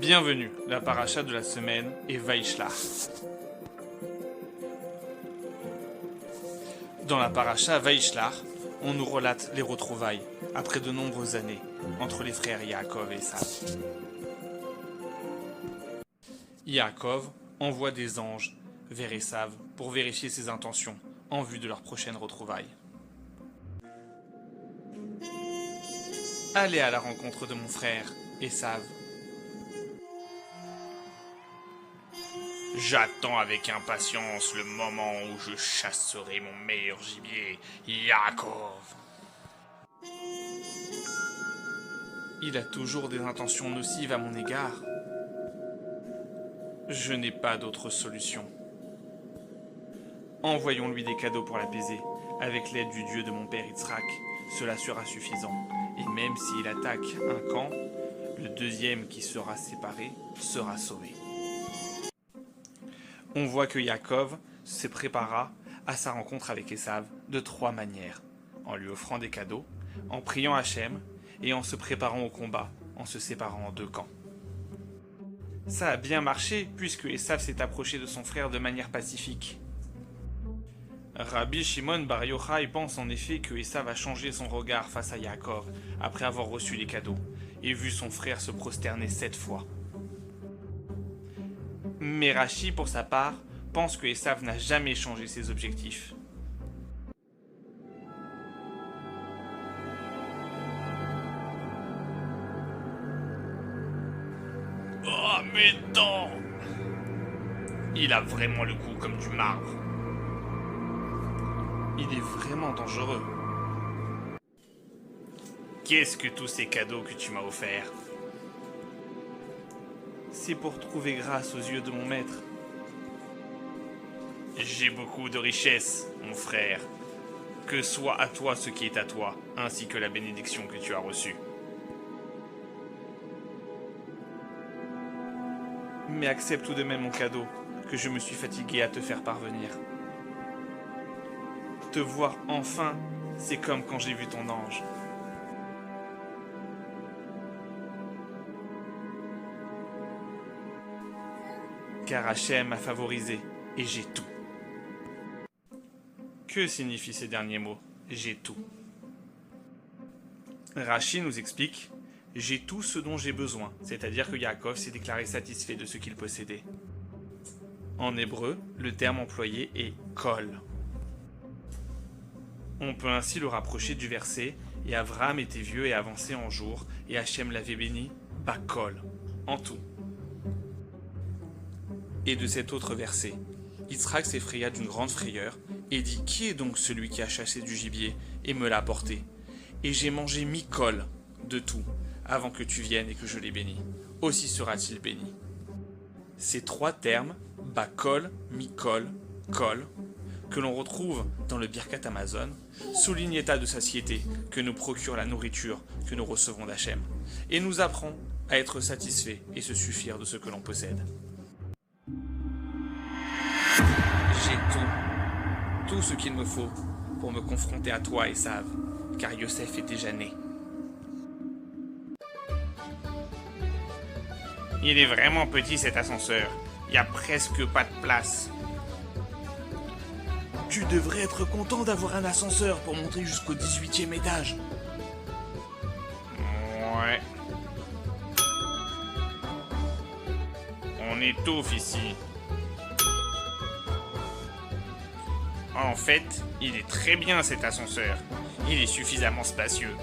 Bienvenue, la paracha de la semaine est Vaishlach. Dans la paracha Vaishlach, on nous relate les retrouvailles, après de nombreuses années, entre les frères Yaakov et Esav. Yaakov envoie des anges vers Esav pour vérifier ses intentions en vue de leur prochaine retrouvaille. Allez à la rencontre de mon frère, Esav. J'attends avec impatience le moment où je chasserai mon meilleur gibier, Yaakov. Il a toujours des intentions nocives à mon égard. Je n'ai pas d'autre solution. Envoyons-lui des cadeaux pour l'apaiser. Avec l'aide du Dieu de mon père Yitzhak, cela sera suffisant. Et même s'il attaque un camp, le deuxième qui sera séparé sera sauvé. On voit que Yaakov se prépara à sa rencontre avec Esav de 3 manières. En lui offrant des cadeaux, en priant Hachem et en se préparant au combat, en se séparant en 2 camps. Ça a bien marché puisque Esav s'est approché de son frère de manière pacifique. Rabbi Shimon Bar Yochai pense en effet que Esav a changé son regard face à Yaakov après avoir reçu les cadeaux et vu son frère se prosterner 7 fois. Mais Rashi, pour sa part, pense que Esav n'a jamais changé ses objectifs. Oh, mes dents! Il a vraiment le goût comme du marbre. Il est vraiment dangereux. Qu'est-ce que tous ces cadeaux que tu m'as offerts? C'est pour trouver grâce aux yeux de mon maître. J'ai beaucoup de richesses, mon frère. Que soit à toi ce qui est à toi, ainsi que la bénédiction que tu as reçue. Mais accepte tout de même mon cadeau, que je me suis fatigué à te faire parvenir. Te voir enfin, c'est comme quand j'ai vu ton ange. Car Hachem m'a favorisé, et j'ai tout. Que signifient ces derniers mots? J'ai tout. Rashi nous explique, j'ai tout ce dont j'ai besoin, c'est-à-dire que Yaakov s'est déclaré satisfait de ce qu'il possédait. En hébreu, le terme employé est kol. On peut ainsi le rapprocher du verset « Et Abraham était vieux et avancé en jours, et Hachem l'avait béni, bakol, en tout ». Et de cet autre verset, Yitzhak s'effraya d'une grande frayeur et dit « Qui est donc celui qui a chassé du gibier et me l'a apporté? Et j'ai mangé mi-kol de tout, avant que tu viennes et que je l'ai béni. Aussi sera-t-il béni. » Ces 3 termes, bakol, mi-kol, kol, que l'on retrouve dans le Birkat Amazon, soulignent l'état de satiété que nous procure la nourriture que nous recevons d'Hachem, et nous apprend à être satisfaits et se suffire de ce que l'on possède. J'ai tout ce qu'il me faut pour me confronter à toi, Esav, car Yosef est déjà né. Il est vraiment petit cet ascenseur, il n'y a presque pas de place. Tu devrais être content d'avoir un ascenseur pour monter jusqu'au 18e étage. Ouais. On étouffe ici. En fait, il est très bien cet ascenseur. Il est suffisamment spacieux.